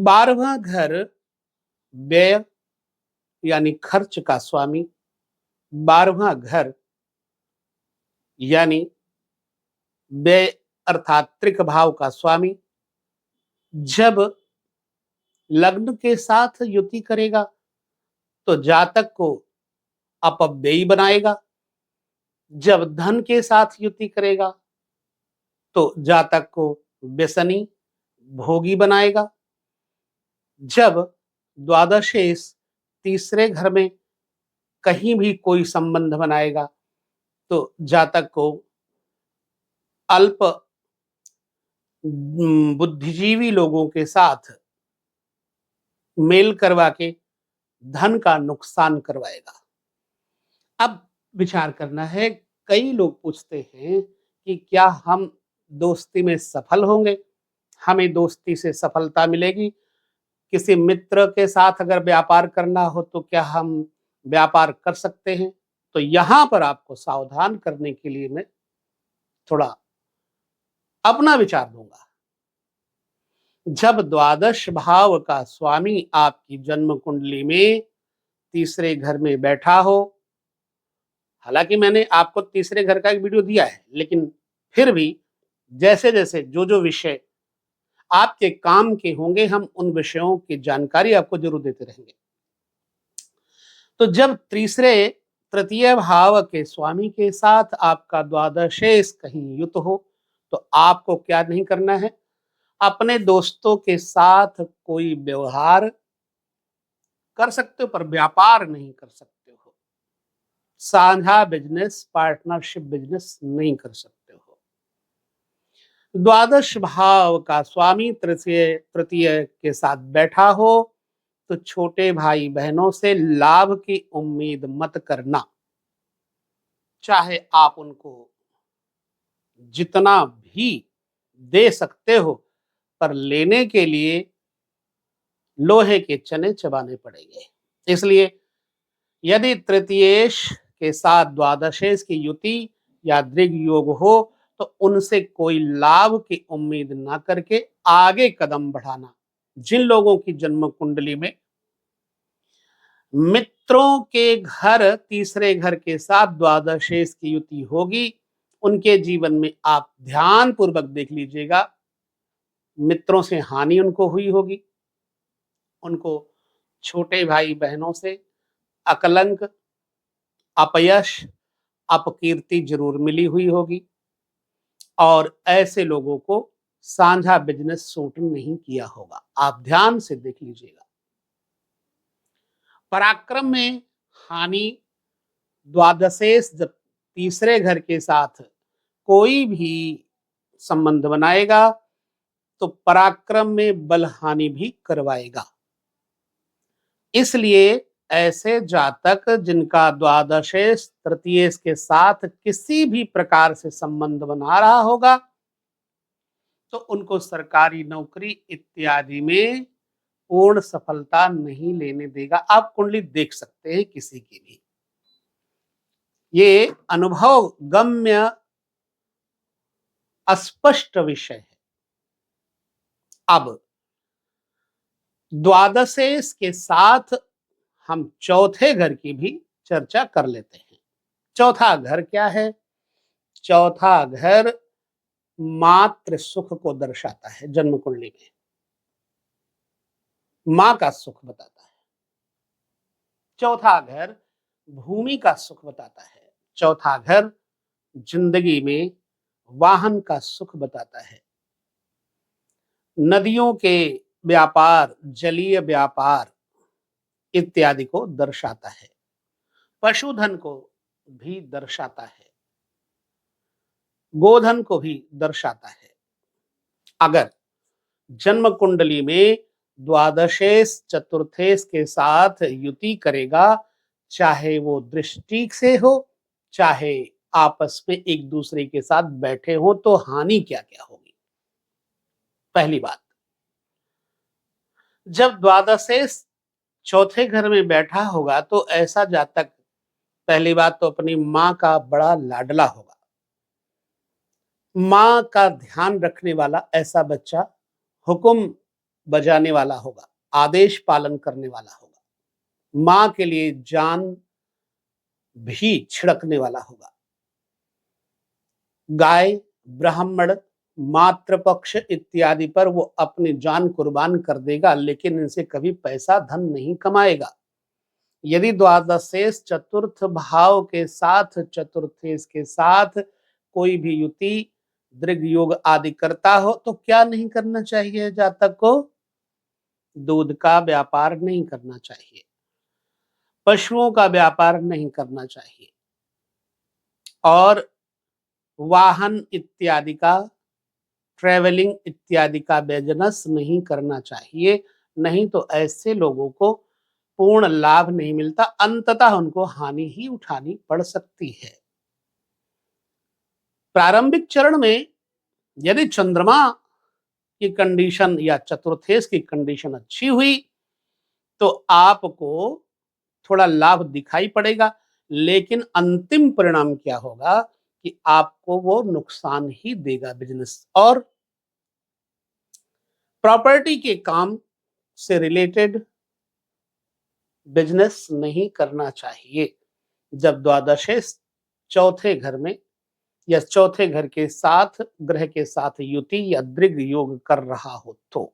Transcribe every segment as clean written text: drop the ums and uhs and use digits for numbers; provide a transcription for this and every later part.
12वां घर व्यय यानी खर्च का स्वामी, 12वां घर यानी व्यय अर्थात त्रिक भाव का स्वामी जब लग्न के साथ युति करेगा तो जातक को अपव्ययी बनाएगा। जब धन के साथ युति करेगा तो जातक को व्यसनी भोगी बनाएगा। जब द्वादशेश तीसरे घर में कहीं भी कोई संबंध बनाएगा तो जातक को अल्प बुद्धिजीवी लोगों के साथ मेल करवा के धन का नुकसान करवाएगा। अब विचार करना है, कई लोग पूछते हैं कि क्या हम दोस्ती में सफल होंगे, हमें दोस्ती से सफलता मिलेगी, किसी मित्र के साथ अगर व्यापार करना हो तो क्या हम व्यापार कर सकते हैं। तो यहां पर आपको सावधान करने के लिए मैं थोड़ा अपना विचार दूंगा। जब द्वादश भाव का स्वामी आपकी जन्म कुंडली में तीसरे घर में बैठा हो, हालांकि मैंने आपको तीसरे घर का एक वीडियो दिया है, लेकिन फिर भी जैसे जैसे जो विषय आपके काम के होंगे हम उन विषयों की जानकारी आपको जरूर देते रहेंगे। तो जब तीसरे तृतीय भाव के स्वामी के साथ आपका द्वादशेश कहीं युत हो तो आपको क्या नहीं करना है, अपने दोस्तों के साथ कोई व्यवहार कर सकते हो पर व्यापार नहीं कर सकते हो। साझा बिजनेस, पार्टनरशिप बिजनेस नहीं कर सकते हो। द्वादश भाव का स्वामी तृतीय के साथ बैठा हो तो छोटे भाई बहनों से लाभ की उम्मीद मत करना। चाहे आप उनको जितना भी दे सकते हो पर लेने के लिए लोहे के चने चबाने पड़ेंगे। इसलिए यदि तृतीयेश के साथ द्वादशेश की युति या दृग योग हो तो उनसे कोई लाभ की उम्मीद ना करके आगे कदम बढ़ाना। जिन लोगों की जन्म कुंडली में मित्रों के घर तीसरे घर के साथ द्वादशेश की युति होगी उनके जीवन में आप ध्यान पूर्वक देख लीजिएगा, मित्रों से हानि उनको हुई होगी, उनको छोटे भाई बहनों से अकलंक, अपयश, अपकीर्ति जरूर मिली हुई होगी और ऐसे लोगों को साझा बिजनेस सूट नहीं किया होगा। आप ध्यान से देख लीजिएगा। पराक्रम में हानि, द्वादशेश जब तीसरे घर के साथ कोई भी संबंध बनाएगा तो पराक्रम में बल हानि भी करवाएगा। इसलिए ऐसे जातक जिनका द्वादशेश तृतीयेश के साथ किसी भी प्रकार से संबंध बना रहा होगा तो उनको सरकारी नौकरी इत्यादि में पूर्ण सफलता नहीं लेने देगा। आप कुंडली देख सकते हैं किसी की भी, ये अनुभव गम्य अस्पष्ट विषय है। अब द्वादशेश के साथ हम चौथे घर की भी चर्चा कर लेते हैं। चौथा घर क्या है? चौथा घर मात्र सुख को दर्शाता है। जन्म कुंडली में मां का सुख बताता है। चौथा घर भूमि का सुख बताता है। चौथा घर जिंदगी में वाहन का सुख बताता है। नदियों के व्यापार, जलीय व्यापार इत्यादि को दर्शाता है। पशुधन को भी दर्शाता है, गोधन को भी दर्शाता है। अगर जन्म कुंडली में द्वादशेश चतुर्थेश के साथ युति करेगा, चाहे वो दृष्टि से हो चाहे आपस में एक दूसरे के साथ बैठे हो, तो हानि क्या क्या होगी। पहली बात, जब द्वादशेश चौथे घर में बैठा होगा तो ऐसा जातक पहली बात तो अपनी मां का बड़ा लाडला होगा। मां का ध्यान रखने वाला ऐसा बच्चा हुक्म बजाने वाला होगा, आदेश पालन करने वाला होगा, माँ के लिए जान भी छिड़कने वाला होगा। गाय, ब्राह्मण, मातृपक्ष इत्यादि पर वो अपनी जान कुर्बान कर देगा, लेकिन इनसे कभी पैसा धन नहीं कमाएगा। यदि द्वादशेष चतुर्थ भाव के साथ, चतुर्थेश के साथ कोई भी युति, दृग योग आदि करता हो तो क्या नहीं करना चाहिए जातक को? दूध का व्यापार नहीं करना चाहिए, पशुओं का व्यापार नहीं करना चाहिए, और वाहन इत्यादि का, ट्रेवलिंग इत्यादि का बिजनेस नहीं करना चाहिए। नहीं तो ऐसे लोगों को पूर्ण लाभ नहीं मिलता, अंततः उनको हानि ही उठानी पड़ सकती है। प्रारंभिक चरण में यदि चंद्रमा की कंडीशन या चतुर्थेश की कंडीशन अच्छी हुई तो आपको थोड़ा लाभ दिखाई पड़ेगा, लेकिन अंतिम परिणाम क्या होगा कि आपको वो नुकसान ही देगा बिजनेस। और प्रॉपर्टी के काम से रिलेटेड बिजनेस नहीं करना चाहिए जब द्वादशेश चौथे घर में या चौथे घर के साथ ग्रह के साथ युति या दृग योग कर रहा हो तो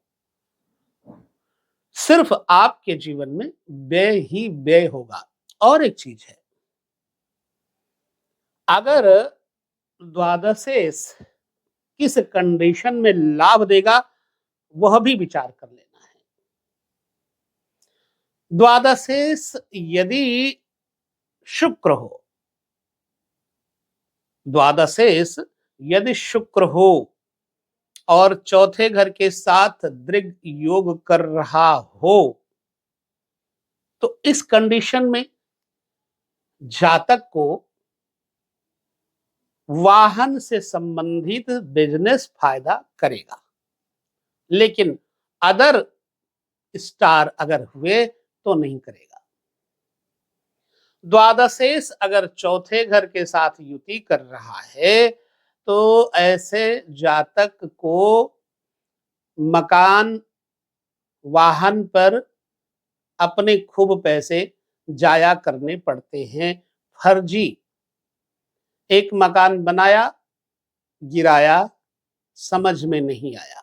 सिर्फ आपके जीवन में व्यय ही व्यय होगा। और एक चीज है, अगर द्वादशेश किस कंडीशन में लाभ देगा वह भी विचार कर लेना है। द्वादशेश यदि शुक्र हो, द्वादशेश यदि शुक्र हो और चौथे घर के साथ दृग योग कर रहा हो तो इस कंडीशन में जातक को वाहन से संबंधित बिजनेस फायदा करेगा, लेकिन अदर स्टार अगर हुए तो नहीं करेगा। द्वादशेश अगर चौथे घर के साथ युति कर रहा है तो ऐसे जातक को मकान, वाहन पर अपने खूब पैसे जाया करने पड़ते हैं। फर्जी एक मकान बनाया, गिराया, समझ में नहीं आया,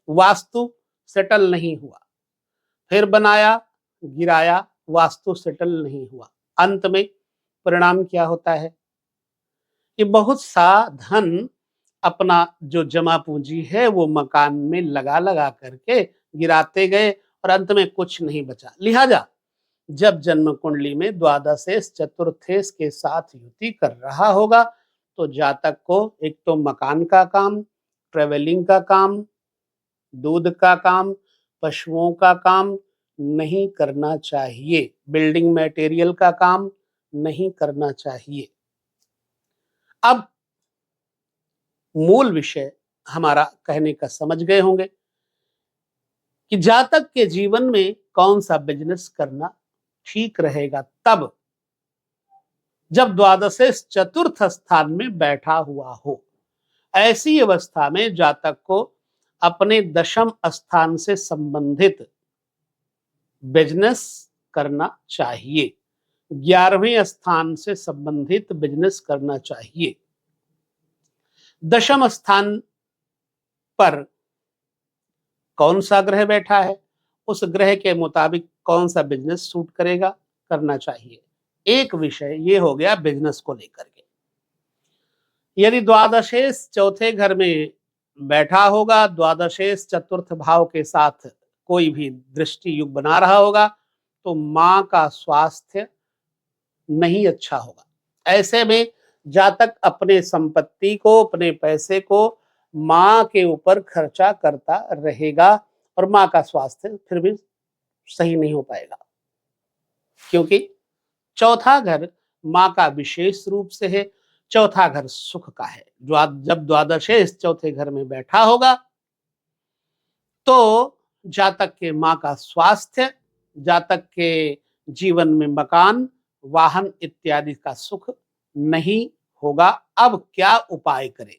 वास्तु सेटल नहीं हुआ, फिर बनाया, गिराया, वास्तु सेटल नहीं हुआ। अंत में परिणाम क्या होता है कि बहुत सा धन अपना जो जमा पूंजी है वो मकान में लगा लगा करके गिराते गए और अंत में कुछ नहीं बचा। लिहाजा जब जन्म कुंडली में द्वादशेश चतुर्थेश के साथ युति कर रहा होगा तो जातक को एक तो मकान का काम, ट्रेवलिंग का काम, दूध का काम, पशुओं का काम नहीं करना चाहिए, बिल्डिंग मटेरियल का काम नहीं करना चाहिए। अब मूल विषय हमारा कहने का समझ गए होंगे कि जातक के जीवन में कौन सा बिजनेस करना ठीक रहेगा तब जब द्वादशेश चतुर्थ स्थान में बैठा हुआ हो। ऐसी अवस्था में जातक को अपने दशम स्थान से संबंधित बिजनेस करना चाहिए, 11वें स्थान से संबंधित बिजनेस करना चाहिए। दशम स्थान पर कौन सा ग्रह बैठा है, उस ग्रह के मुताबिक कौन सा बिजनेस सूट करेगा, करना चाहिए। एक विषय ये हो गया बिजनेस को लेकर के। यदि द्वादशेश चौथे घर में बैठा होगा, द्वादशेश चतुर्थ भाव के साथ कोई भी दृष्टि युग बना रहा होगा तो मां का स्वास्थ्य नहीं अच्छा होगा। ऐसे में जातक अपने संपत्ति को, अपने पैसे को मां के ऊपर खर्चा करता रहेगा और मां का स्वास्थ्य फिर भी सही नहीं हो पाएगा, क्योंकि चौथा घर मां का विशेष रूप से है। चौथा घर सुख का है। जब द्वादशेश चौथे घर में बैठा होगा तो जातक के मां का स्वास्थ्य, जातक के जीवन में मकान, वाहन इत्यादि का सुख नहीं होगा। अब क्या उपाय करें,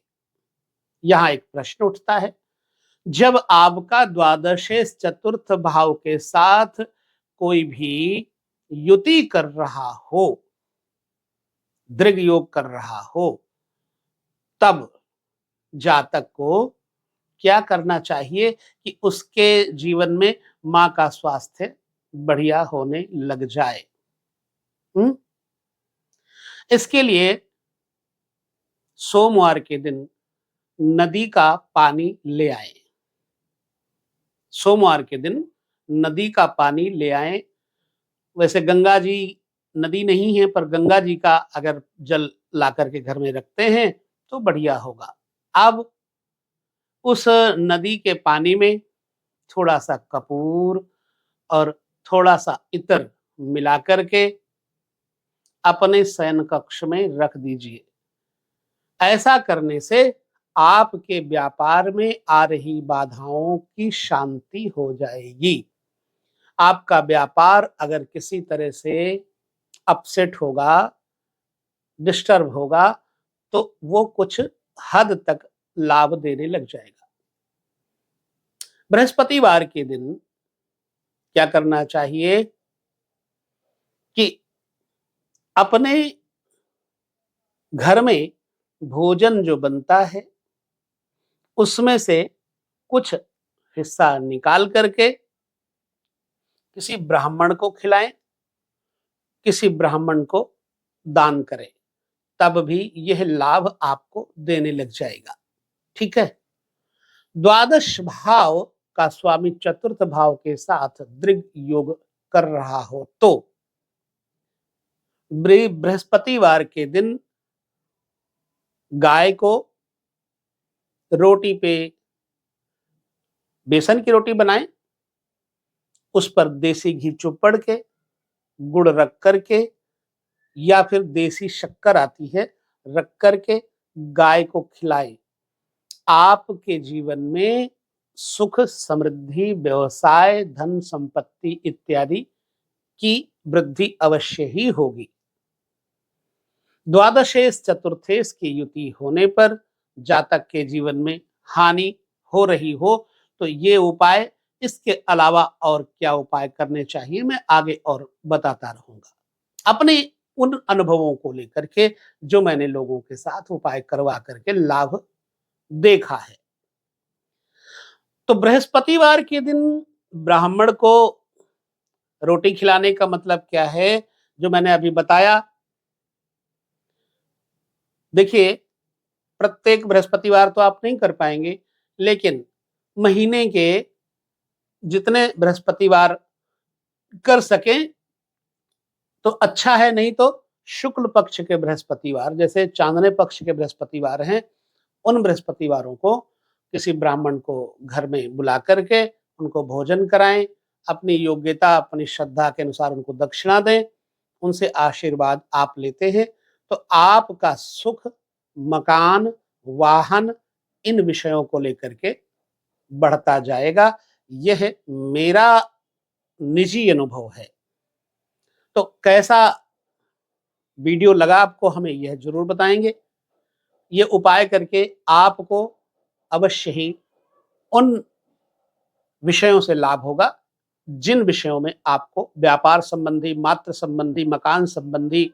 यहां एक प्रश्न उठता है। जब आपका द्वादशेश चतुर्थ भाव के साथ कोई भी युति कर रहा हो, दृग योग कर रहा हो, तब जातक को क्या करना चाहिए कि उसके जीवन में मां का स्वास्थ्य बढ़िया होने लग जाए। हुँ? इसके लिए सोमवार के दिन नदी का पानी ले आएँ। सोमवार के दिन नदी का पानी ले आएँ। वैसे गंगा जी नदी नहीं है, पर गंगा जी का अगर जल लाकर के घर में रखते हैं तो बढ़िया होगा। अब उस नदी के पानी में थोड़ा-सा कपूर और थोड़ा-सा इत्र मिला कर के अपने शयन कक्ष में रख दीजिए। ऐसा करने से आपके व्यापार में आ रही बाधाओं की शांति हो जाएगी। आपका व्यापार अगर किसी तरह से अपसेट होगा, डिस्टर्ब होगा, तो वो कुछ हद तक लाभ देने लग जाएगा। बृहस्पतिवार के दिन क्या करना चाहिए कि अपने घर में भोजन जो बनता है, उसमें से कुछ हिस्सा निकाल करके किसी ब्राह्मण को खिलाएं, किसी ब्राह्मण को दान करें, तब भी यह लाभ आपको देने लग जाएगा। ठीक है? द्वादश भाव का स्वामी चतुर्थ भाव के साथ दृग योग कर रहा हो तो बृहस्पतिवार के दिन गाय को रोटी पे बेसन की रोटी बनाएं, उस पर देसी घी चुपड़ के, गुड़ रख करके या फिर देसी शक्कर आती है, रख करके गाय को खिलाएं। आपके जीवन में सुख, समृद्धि, व्यवसाय, धन संपत्ति इत्यादि की वृद्धि अवश्य ही होगी। द्वादशेश चतुर्थेश की युति होने पर जातक के जीवन में हानि हो रही हो तो ये उपाय, इसके अलावा और क्या उपाय करने चाहिए मैं आगे और बताता रहूंगा अपने उन अनुभवों को लेकर के जो मैंने लोगों के साथ उपाय करवा करके लाभ देखा है। तो बृहस्पतिवार के दिन ब्राह्मण को रोटी खिलाने का मतलब क्या है, जो मैंने अभी बताया। देखिए, प्रत्येक बृहस्पतिवार तो आप नहीं कर पाएंगे, लेकिन महीने के जितने बृहस्पतिवार कर सकें तो अच्छा है, नहीं तो शुक्ल पक्ष के बृहस्पतिवार, जैसे चांदने पक्ष के बृहस्पतिवार हैं, उन बृहस्पतिवारों को किसी ब्राह्मण को घर में बुला करके उनको भोजन कराएं, अपनी योग्यता, अपनी श्रद्धा के अनुसार उनको दक्षिणा दें, उनसे आशीर्वाद आप लेते हैं तो आपका सुख, मकान, वाहन, इन विषयों को लेकर के बढ़ता जाएगा। यह मेरा निजी अनुभव है। तो कैसा वीडियो लगा आपको, हमें यह जरूर बताएंगे। ये उपाय करके आपको अवश्य ही उन विषयों से लाभ होगा जिन विषयों में आपको व्यापार संबंधी, मात्र संबंधी, मकान संबंधी,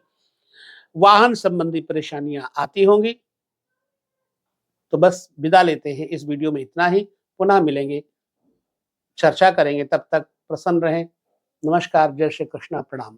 वाहन संबंधी परेशानियां आती होंगी। तो बस विदा लेते हैं, इस वीडियो में इतना ही। पुनः मिलेंगे, चर्चा करेंगे, तब तक प्रसन्न रहें। नमस्कार, जय श्री कृष्णा, प्रणाम।